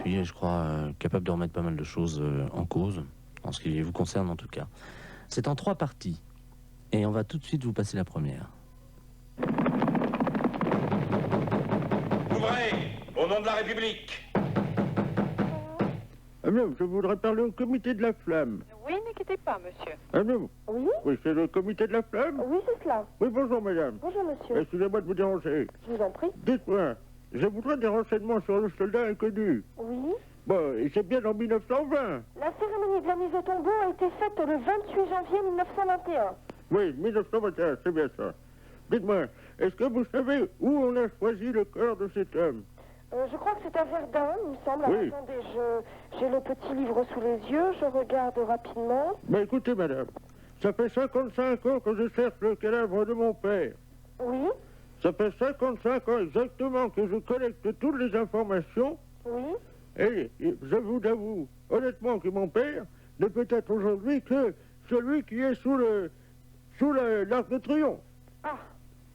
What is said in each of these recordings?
suis, je crois, capable de remettre pas mal de choses en cause, en ce qui vous concerne en tout cas. C'est en 3 parties, et on va tout de suite vous passer la première. Ouvrez, au nom de la République. Ah non, je voudrais parler au comité de la flamme. Oui, ne quittez pas, monsieur. Ah non. Oui, Oui, c'est le comité de la flamme. oui, c'est cela. Oui, bonjour madame. Bonjour, monsieur. Excusez-moi de vous déranger. Je vous en prie. Dites-moi, je voudrais des renseignements sur le soldat inconnu. Oui. Bon, et c'est bien en 1920. La cérémonie de la mise au tombeau a été faite le 28 janvier 1921. Oui, 1921, c'est bien ça. Dites-moi, est-ce que vous savez où on a choisi le corps de cet homme? Je crois que c'est à Verdun, il me semble. Oui. Alors, attendez, j'ai le petit livre sous les yeux, je regarde rapidement. Ben écoutez madame, ça fait 55 ans que je cherche le cadavre de mon père. Oui, Ça fait 55 ans exactement que je collecte toutes les informations. oui. Et je vous avoue honnêtement que mon père ne peut être aujourd'hui que celui qui est sous l'Arc de Triomphe. Ah,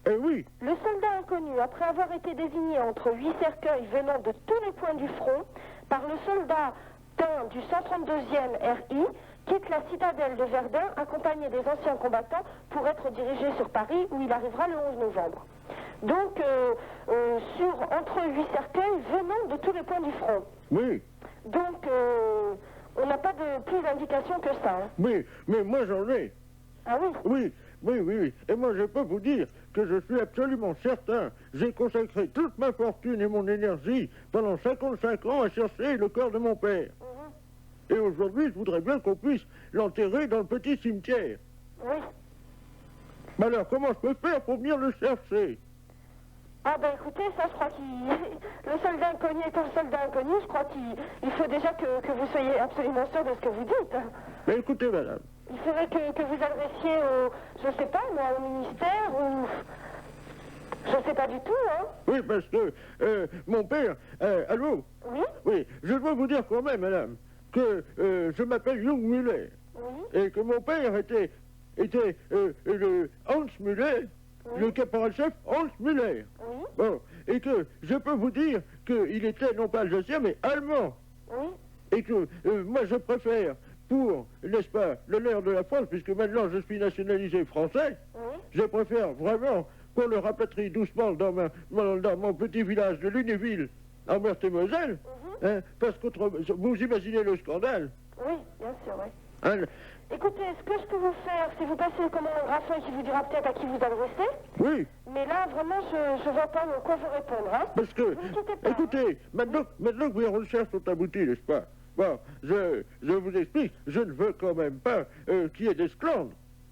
Eh oui, le soldat inconnu, après avoir été désigné entre 8 cercueils venant de tous les points du front, par le soldat Tain du 132e RI, quitte la citadelle de Verdun, accompagné des anciens combattants, pour être dirigé sur Paris, où il arrivera le 11 novembre. Donc, entre 8 cercueils venant de tous les points du front. oui, Donc, on n'a pas de plus d'indications que ça. Hein. oui, mais moi j'en ai. Ah oui? Oui, oui, oui, oui. Et moi je peux vous dire que je suis absolument certain. J'ai consacré toute ma fortune et mon énergie pendant 55 ans à chercher le corps de mon père. Et aujourd'hui, je voudrais bien qu'on puisse l'enterrer dans le petit cimetière. Oui. Mais alors, comment je peux faire pour venir le chercher? Ah ben écoutez, ça je crois qu'il... Le soldat inconnu étant soldat inconnu, je crois qu'il faut déjà que vous soyez absolument sûr de ce que vous dites. Mais écoutez, madame. Il faudrait que vous adressiez au... Je sais pas, moi, au ministère ou... Je sais pas du tout, hein. Oui, parce que mon père... allô? Oui? Oui, je dois vous dire quand même, madame, que je m'appelle Jung Muller. Oui? Et que mon père était le Hans Müller, Oui. le caporal-chef Hans Müller. Oui? Bon, et que je peux vous dire qu'il était non pas alsacien, mais allemand. Oui? Et que moi je préfère, pour, n'est-ce pas, l'honneur de la France, puisque maintenant je suis nationalisé français, Oui? je préfère vraiment qu'on le rapatrie doucement dans mon petit village de Lunéville, en Meurthe-et-Moselle, hein, parce qu'autrement, vous imaginez le scandale. Oui, bien sûr, oui. Hein. Écoutez, ce que je peux vous faire, c'est vous passer le commandant Graffin qui vous dira peut-être à qui vous adresser. Oui, Mais là, vraiment, je vois pas quoi vous répondre, hein. parce que, Vous inquiétez pas, écoutez, maintenant que mes recherches sont abouties, n'est-ce pas? Bon, je vous explique, je ne veux quand même pas qu'il y ait des scandales.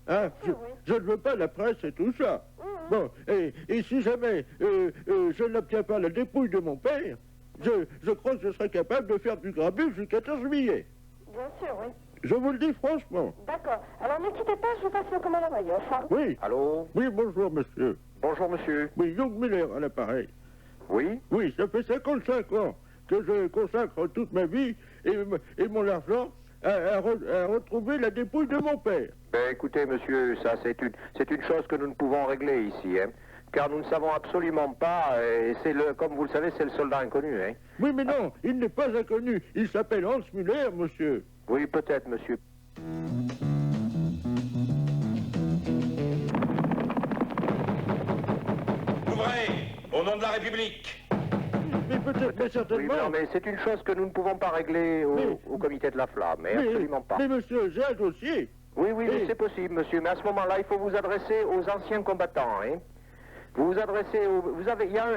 Hein? Oui. Je ne veux pas la presse et tout ça. Bon, et si jamais je n'obtiens pas la dépouille de mon père, je crois que je serai capable de faire du grabuge jusqu'à 14 juillet. Bien sûr, oui. Je vous le dis franchement. D'accord. Alors ne quittez pas, je vous passe le commandant Maillot. Hein. Oui. Allô? Oui, bonjour, monsieur. Bonjour, monsieur. Oui, Jung Miller à l'appareil. Oui? Oui, ça fait 55 ans que je consacre toute ma vie et mon argent à retrouver la dépouille de mon père. Ben écoutez, monsieur, ça c'est une chose que nous ne pouvons régler ici, hein. Car nous ne savons absolument pas, et comme vous le savez, c'est le soldat inconnu, hein. Oui, mais non, il n'est pas inconnu. Il s'appelle Hans Müller, monsieur. Oui, peut-être, monsieur. Ouvrez, au nom de la République. Mais peut-être, mais Oui, certainement. non, mais c'est une chose que nous ne pouvons pas régler au comité de la flamme, mais absolument pas. Mais monsieur, j'ai un dossier. Oui, oui, Oui. mais c'est possible, monsieur. Mais à ce moment-là, il faut vous adresser aux anciens combattants, hein. Vous vous adressez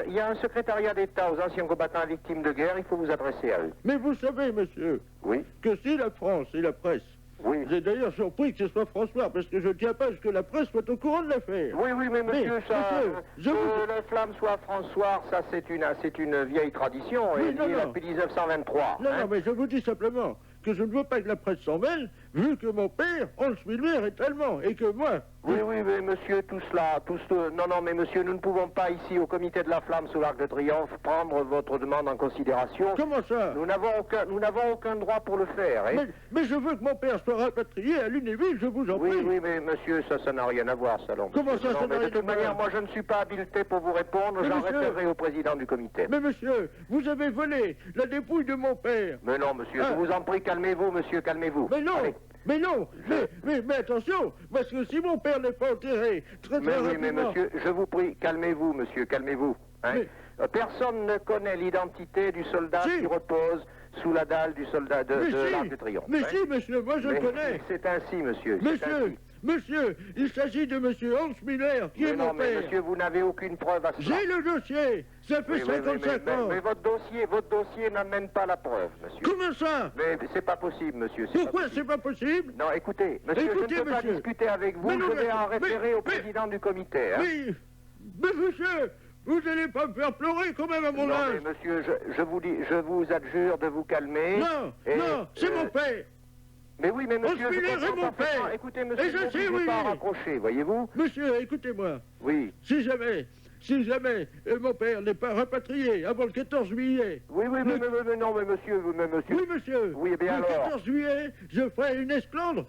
il y a un secrétariat d'État aux anciens combattants victimes de guerre, il faut vous adresser à eux. Mais vous savez, monsieur, Oui, que si la France et la presse, oui. j'ai d'ailleurs surpris que ce soit François, parce que je ne tiens pas à ce que la presse soit au courant de l'affaire. Oui, oui, mais monsieur, ça, monsieur, je que vous- la flamme soit François, ça c'est une vieille tradition, Oui, et non, elle est là non. depuis 1923. Non, hein. non, mais je vous dis simplement que je ne veux pas que la presse s'en mêle, vu que mon père, Hans Müller, est allemand, et que moi... Oui, oui, mais monsieur, non, mais monsieur, nous ne pouvons pas ici, au comité de la Flamme sous l'Arc de Triomphe, prendre votre demande en considération. Comment ça? Nous n'avons aucun droit pour le faire, hein. Mais je veux que mon père soit rapatrié à Lunéville, je vous en prie. Oui, oui, mais monsieur, ça n'a rien à voir, ça, non. Comment ça, ça n'a rien à voir? De toute manière, moi, je ne suis pas habilité pour vous répondre, Mais j'en monsieur... référerai au président du comité. Mais monsieur, vous avez volé la dépouille de mon père. Mais non, monsieur, je vous en prie, calmez-vous, monsieur, calmez-vous. Mais non. Allez. Mais non, mais attention, parce que si mon père n'est pas enterré très Mais oui, rapidement... mais monsieur, je vous prie, calmez-vous, monsieur, calmez-vous. Hein. Personne ne connaît l'identité du soldat qui repose sous la dalle du soldat de l'Arc de Triomphe. Mais si, monsieur, moi je le connais. C'est ainsi, monsieur. Monsieur, il s'agit de monsieur Hans Müller, qui est mon père. Mais monsieur, vous n'avez aucune preuve à cela. J'ai le dossier, ça fait 55 ans. Mais votre dossier n'amène pas la preuve, monsieur. Comment ça? Mais c'est pas possible, monsieur. Pourquoi c'est pas possible? Non, écoutez, monsieur, je ne peux pas discuter avec vous, je vais en référer au président du comité. Hein. Mais monsieur, vous n'allez pas me faire pleurer quand même à mon âge. Non, mais monsieur, je vous adjure de vous calmer. Non, c'est mon père. Mais oui, mais monsieur, je comprends parfaitement. Écoutez, monsieur, je ne vais pas raccrocher, voyez-vous. Monsieur, écoutez-moi. Oui. Si jamais mon père n'est pas rapatrié avant le 14 juillet... Oui, mais non, mais monsieur... Oui, monsieur. Oui, bien alors... Le 14 juillet, je ferai une esclandre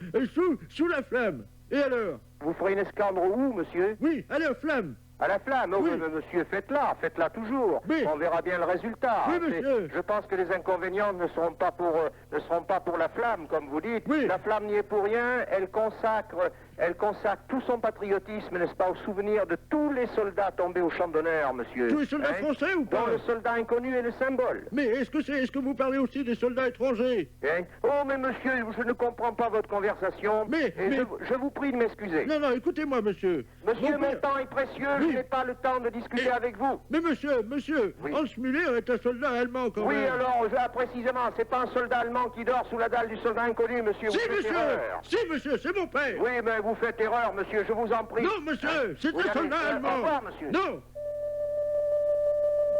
sous la flamme. Et alors? Vous ferez une esclandre où, monsieur? Oui, à la flamme. À la flamme, oui. Mais monsieur, faites-la toujours. Oui. On verra bien le résultat. Oui, monsieur. Je pense que les inconvénients ne seront pas pour la flamme, comme vous dites. Oui. La flamme n'y est pour rien. Elle consacre tout son patriotisme, n'est-ce pas, au souvenir de tous les soldats tombés au champ d'honneur, monsieur. Tous les soldats français ou pas? Dont le soldat inconnu est le symbole. Mais est-ce que vous parlez aussi des soldats étrangers? Hein? Oh, mais monsieur, je ne comprends pas votre conversation. Je vous prie de m'excuser. Non, écoutez-moi, monsieur. Monsieur, mon temps est précieux, je n'ai pas le temps de discuter avec vous. Mais monsieur, oui. Hans Müller est un soldat allemand quand même. Oui, alors, précisément, c'est pas un soldat allemand qui dort sous la dalle du soldat inconnu, monsieur. Si, monsieur, c'est mon père. Oui, mais vous faites erreur, monsieur, je vous en prie. Non, monsieur, c'est un soldat allemand. Au revoir, monsieur. Non.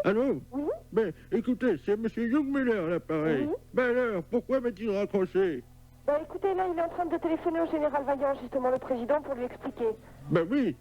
Allô? Oui. Ben, écoutez, c'est monsieur Jungmüller, à l'appareil. Oui. Ben alors, pourquoi m'a-t-il raccroché? Bah écoutez, là, il est en train de téléphoner au général Vaillant, justement, le président, pour lui expliquer. Ben oui.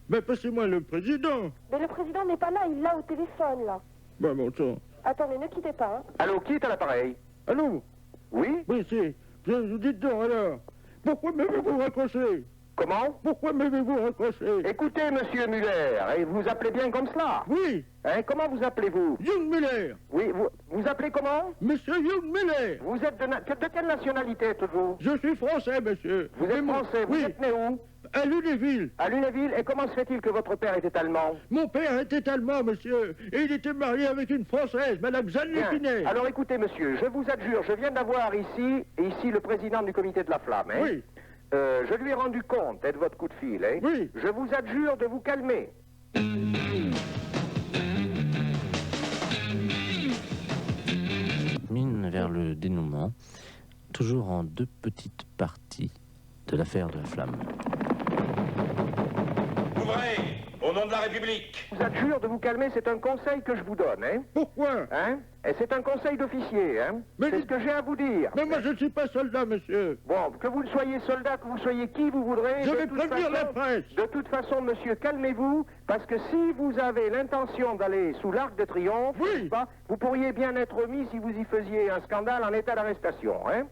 Ben passez-moi le président. Mais le président n'est pas là, il l'a au téléphone, là. Ben bon sang. Attendez, ne quittez pas, hein. Allô, qui est à l'appareil? Allô? Oui? Oui, c'est... Vous dites donc, alors. Pourquoi m'avez-vous raccroché? Comment? Pourquoi m'avez-vous raccroché? Écoutez, monsieur Muller, et vous appelez bien comme cela? Oui. Hein, comment vous appelez-vous? Jungmüller. Oui, vous appelez comment? Monsieur Jungmüller. Vous êtes de quelle nationalité êtes-vous? Je suis français, monsieur. Vous êtes français, vous êtes né où? À Lunéville. À Lunéville, et comment se fait-il que votre père était allemand? Mon père était allemand, monsieur, et il était marié avec une Française, Madame Jeanne Lépinet. Alors écoutez, monsieur, je vous adjure, je viens d'avoir ici le président du comité de la Flamme, hein? Oui. Je lui ai rendu compte de votre coup de fil, hein? Oui. Je vous adjure de vous calmer. Mine vers le dénouement, toujours en deux petites parties de l'affaire de la flamme. Ouvrez, au nom de la République. Je vous adjure de vous calmer, c'est un conseil que je vous donne, hein? Pourquoi? Hein? Et c'est un conseil d'officier, hein? Mais c'est ce que j'ai à vous dire. Mais moi, je ne suis pas soldat, monsieur. Bon, que vous soyez soldat, que vous soyez qui vous voudrez... Je vais prévenir la presse. De toute façon, monsieur, calmez-vous, parce que si vous avez l'intention d'aller sous l'Arc de Triomphe, oui, n'est-ce pas, vous pourriez bien être mis si vous y faisiez un scandale en état d'arrestation, hein?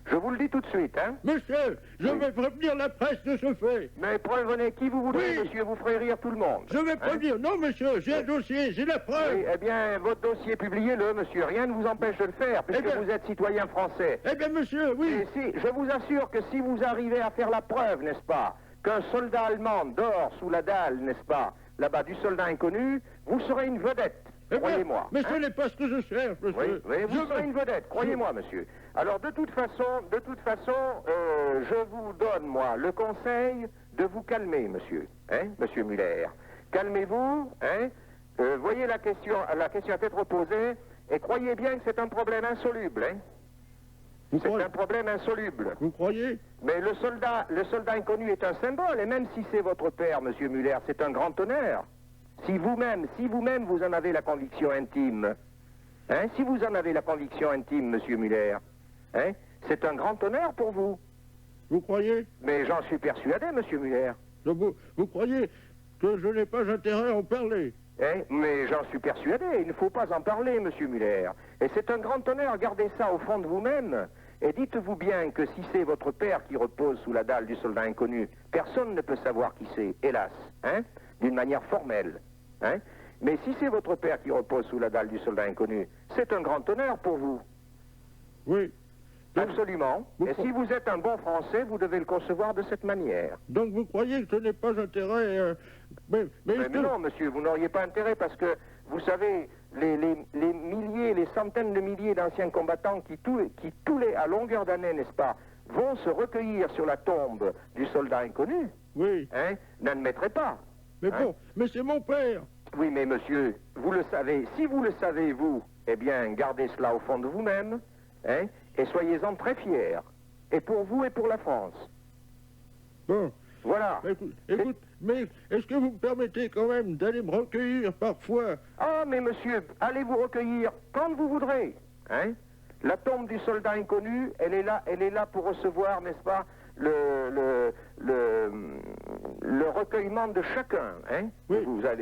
Je vous le dis tout de suite, hein? Monsieur, je vais prévenir la presse de ce fait. Mais prévenez qui vous voudrez, monsieur, vous ferez rire tout le monde. Je vais prévenir. Non, monsieur, j'ai un dossier, j'ai la preuve. Oui, eh bien, votre dossier, publiez-le, monsieur. Rien ne vous empêche de le faire, puisque vous êtes citoyen français. Eh bien, monsieur, oui. Et si, je vous assure que si vous arrivez à faire la preuve, n'est-ce pas, qu'un soldat allemand dort sous la dalle, n'est-ce pas, là-bas du soldat inconnu, vous serez une vedette. Croyez-moi. Mais ce n'est pas ce que je cherche, monsieur. Oui, vous serez une vedette, croyez-moi, monsieur. Alors, de toute façon, je vous donne, moi, le conseil de vous calmer, monsieur. Hein, monsieur Muller. Calmez-vous, hein. Voyez la question à tête reposée, et croyez bien que c'est un problème insoluble, hein. C'est un problème insoluble. Vous croyez? Mais le soldat inconnu est un symbole, et même si c'est votre père, monsieur Muller, c'est un grand honneur. Si vous-même vous en avez la conviction intime, hein, si vous en avez la conviction intime, monsieur Muller, hein, c'est un grand honneur pour vous. Vous croyez? Mais j'en suis persuadé, monsieur Muller. Donc vous croyez que je n'ai pas intérêt à en parler? Hein? Mais j'en suis persuadé, il ne faut pas en parler, monsieur Muller. Et c'est un grand honneur, gardez ça au fond de vous-même. Et dites-vous bien que si c'est votre père qui repose sous la dalle du soldat inconnu, personne ne peut savoir qui c'est, hélas, hein? D'une manière formelle. Hein? Mais si c'est votre père qui repose sous la dalle du soldat inconnu, c'est un grand honneur pour vous. Oui. Donc, Absolument. Et si vous êtes un bon Français, vous devez le concevoir de cette manière. donc vous croyez que je n'ai pas intérêt... mais Mais non, monsieur, vous n'auriez pas intérêt parce que, vous savez, les milliers, les centaines de milliers d'anciens combattants qui tous les, à longueur d'année, n'est-ce pas, vont se recueillir sur la tombe du soldat inconnu, Oui. hein, n'admettraient pas. Mais Hein? bon, mais c'est mon père. Oui, mais monsieur, vous le savez. Si vous le savez, vous, eh bien, gardez cela au fond de vous-même, hein, et soyez-en très fiers. Et pour vous et pour la France. Bon, Voilà. écoute, mais est-ce que vous me permettez quand même d'aller me recueillir parfois? Ah, mais monsieur, allez vous recueillir quand vous voudrez, hein. La tombe du soldat inconnu, elle est là pour recevoir, n'est-ce pas, le recueillement de chacun, hein. Oui.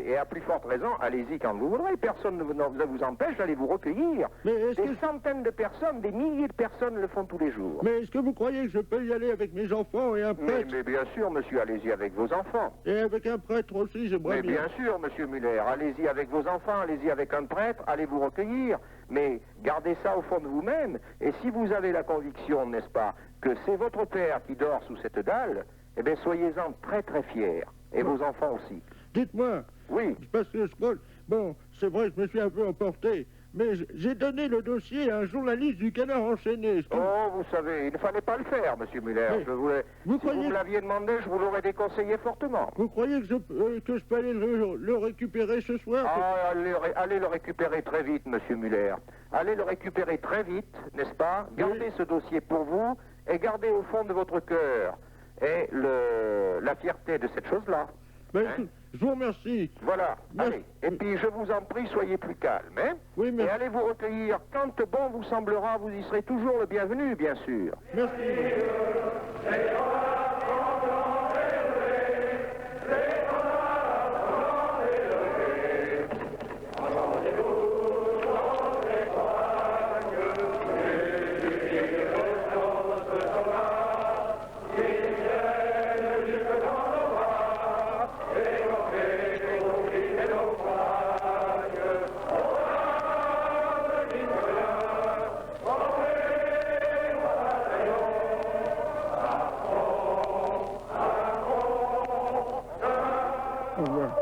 Et à plus forte raison, allez-y quand vous voudrez, personne ne vous empêche d'aller vous recueillir. Mais est-ce Des que... centaines de personnes, des milliers de personnes le font tous les jours. Mais est-ce que vous croyez que je peux y aller avec mes enfants et un prêtre? Mais bien sûr, monsieur, allez-y avec vos enfants. Et avec un prêtre aussi, j'aimerais Mais bien sûr, monsieur Muller, allez-y avec vos enfants, allez-y avec un prêtre, allez vous recueillir, mais gardez ça au fond de vous-même, et si vous avez la conviction, n'est-ce pas, que c'est votre père qui dort sous cette dalle, eh bien, soyez-en très très fiers, et vos enfants aussi. Dites-moi, Oui, parce que bon, c'est vrai que je me suis un peu emporté, mais j'ai donné le dossier à un journaliste du Canard enchaîné. Est-ce que- oh, vous savez, il ne fallait pas le faire, monsieur Muller, Mais je voulais... vous Si croyez- vous me l'aviez demandé, je vous l'aurais déconseillé fortement. Vous croyez que je peux aller le récupérer ce soir? Ah, allez le récupérer très vite, monsieur Muller. Allez le récupérer très vite, n'est-ce pas? Gardez ce dossier pour vous et gardez au fond de votre cœur et la fierté de cette chose-là. Ben, Hein? je vous remercie. Voilà, Merci. allez. Et puis je vous en prie, soyez plus calme, hein? Oui, Et merci. allez vous recueillir. Quand bon vous semblera, vous y serez toujours le bienvenu, bien sûr. Merci. Au revoir.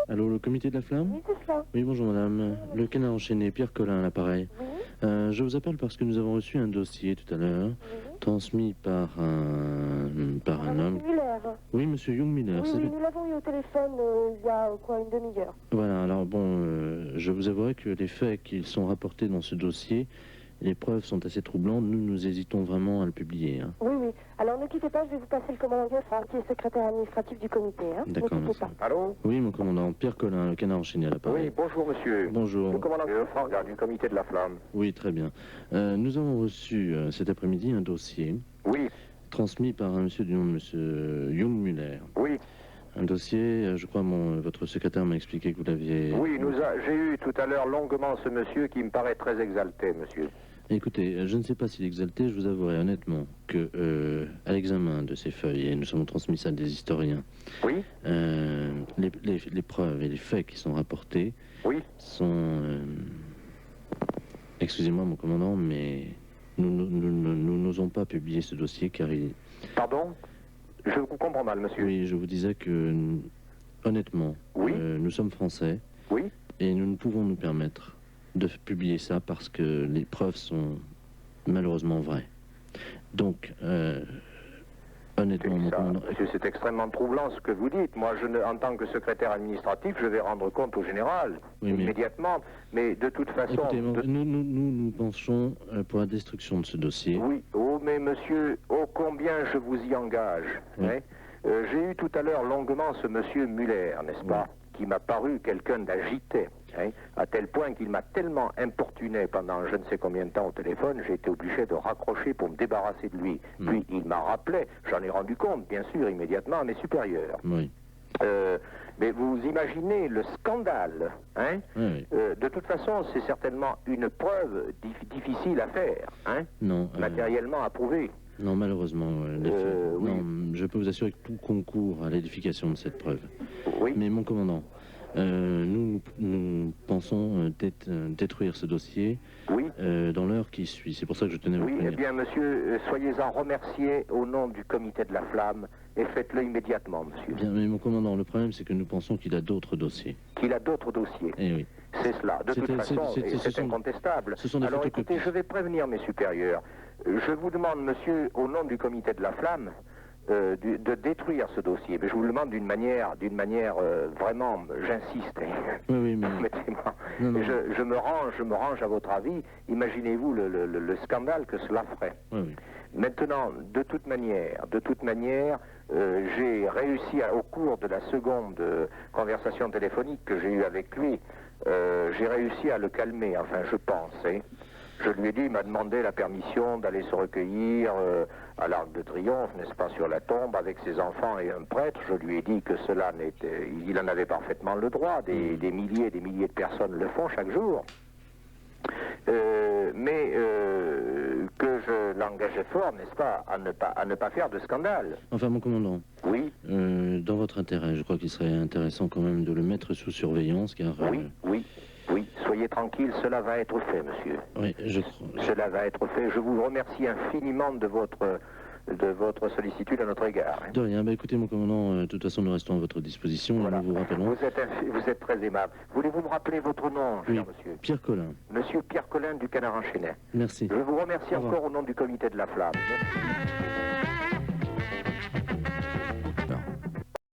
Allô, le comité de la flamme? Oui, c'est cela. Oui, bonjour madame. Le Canard enchaîné, Pierre Collin à l'appareil. Oui, Je vous appelle parce que nous avons reçu un dossier tout à l'heure, oui. transmis par un homme. Monsieur Muller. Oui, monsieur Young Miller. Oui, c'est oui, lui. nous l'avons eu au téléphone il y a une demi-heure. Voilà, alors bon, je vous avouerai que les faits qui sont rapportés dans ce dossier, les preuves sont assez troublantes. Nous hésitons vraiment à le publier. Hein. Oui, oui. Alors ne quittez pas, je vais vous passer le commandant Gaffard, qui est secrétaire administratif du comité. Hein. Ne D'accord, quittez merci. pas. Allô? Oui, mon commandant, Pierre Collin, le Canard enchaîné à l'appareil. Oui, bonjour monsieur. Bonjour. Le commandant Lefranc, du comité de la Flamme. Oui, très bien. Nous avons reçu cet après-midi un dossier Oui, transmis par un monsieur du nom de monsieur Young Muller. oui. Un dossier, je crois, votre secrétaire m'a expliqué que vous l'aviez... Oui, j'ai eu tout à l'heure longuement ce monsieur qui me paraît très exalté, monsieur. Écoutez, je ne sais pas s'il est exalté, je vous avouerai honnêtement que, à l'examen de ces feuilles, et nous avons transmis ça à des historiens, Oui, les preuves et les faits qui sont rapportés oui. sont... Excusez-moi, mon commandant, mais nous n'osons pas publier ce dossier car il... Pardon? Je vous comprends mal, monsieur. Oui, je vous disais que, honnêtement, Oui. Nous sommes français Oui. et nous ne pouvons nous permettre de publier ça parce que les preuves sont malheureusement vraies. Donc, honnêtement, mon Ça, commandant... monsieur, c'est extrêmement troublant ce que vous dites. Moi, en tant que secrétaire administratif, je vais rendre compte au général, Oui, mais- immédiatement. Mais de toute façon... Écoutez, nous penchons pour la destruction de ce dossier. Oui, oh, mais monsieur, oh, combien je vous y engage. Oui. Hein. J'ai eu tout à l'heure longuement ce monsieur Muller, n'est-ce pas, qui m'a paru quelqu'un d'agité. hein, à tel point qu'il m'a tellement importuné pendant je ne sais combien de temps au téléphone, j'ai été obligé de raccrocher pour me débarrasser de lui. Puis il m'a rappelé, j'en ai rendu compte, bien sûr, immédiatement à mes supérieurs. Oui. Mais vous imaginez le scandale, hein? Oui. De toute façon, c'est certainement une preuve difficile à faire, hein? Non. Matériellement à prouver. Non, malheureusement. Oui. Non, je peux vous assurer que tout concourt à l'édification de cette preuve. Oui. Mais mon commandant, nous pensons détruire ce dossier Oui. dans l'heure qui suit. C'est pour ça que je tenais à vous Oui, eh prévenir. bien, monsieur, soyez-en remercié au nom du comité de la Flamme et faites-le immédiatement, monsieur. Bien, mais mon commandant, le problème c'est que nous pensons qu'il a d'autres dossiers. Qu'il a d'autres dossiers. Eh oui. C'est cela. De toute façon, c'est incontestable. Ce sont des Alors photocopies. écoutez, je vais prévenir mes supérieurs. Je vous demande, monsieur, au nom du comité de la Flamme, de détruire ce dossier. Mais je vous le demande d'une manière vraiment, j'insiste. Oui, oui, mais... Mettez-moi. Non, non. Je me range à votre avis. Imaginez-vous le scandale que cela ferait. Oui, oui. Maintenant, de toute manière, j'ai réussi, au cours de la seconde conversation téléphonique que j'ai eue avec lui, j'ai réussi à le calmer, enfin je pense. Hein. Je lui ai dit, il m'a demandé la permission d'aller se recueillir à l'Arc de Triomphe, n'est-ce pas, sur la tombe, avec ses enfants et un prêtre. Je lui ai dit que cela n'était... Il en avait parfaitement le droit, des milliers et des milliers de personnes le font chaque jour. Mais que je l'engageais fort, n'est-ce pas, à ne pas faire de scandale. Enfin, mon commandant, Oui, dans votre intérêt, je crois qu'il serait intéressant quand même de le mettre sous surveillance, car... oui, soyez tranquille, cela va être fait, monsieur. Oui, je crois... Cela va être fait. Je vous remercie infiniment de votre sollicitude à notre égard. Hein. De rien. Bah, écoutez, mon commandant, de toute façon, nous restons à votre disposition Voilà. et nous vous rappelons... Vous êtes très aimable. Voulez-vous me rappeler votre nom, Oui, cher monsieur? Pierre Collin. Monsieur Pierre Collin du Canard enchaîné. Merci. Je vous remercie Au revoir. encore au nom du comité de la Flamme. Merci.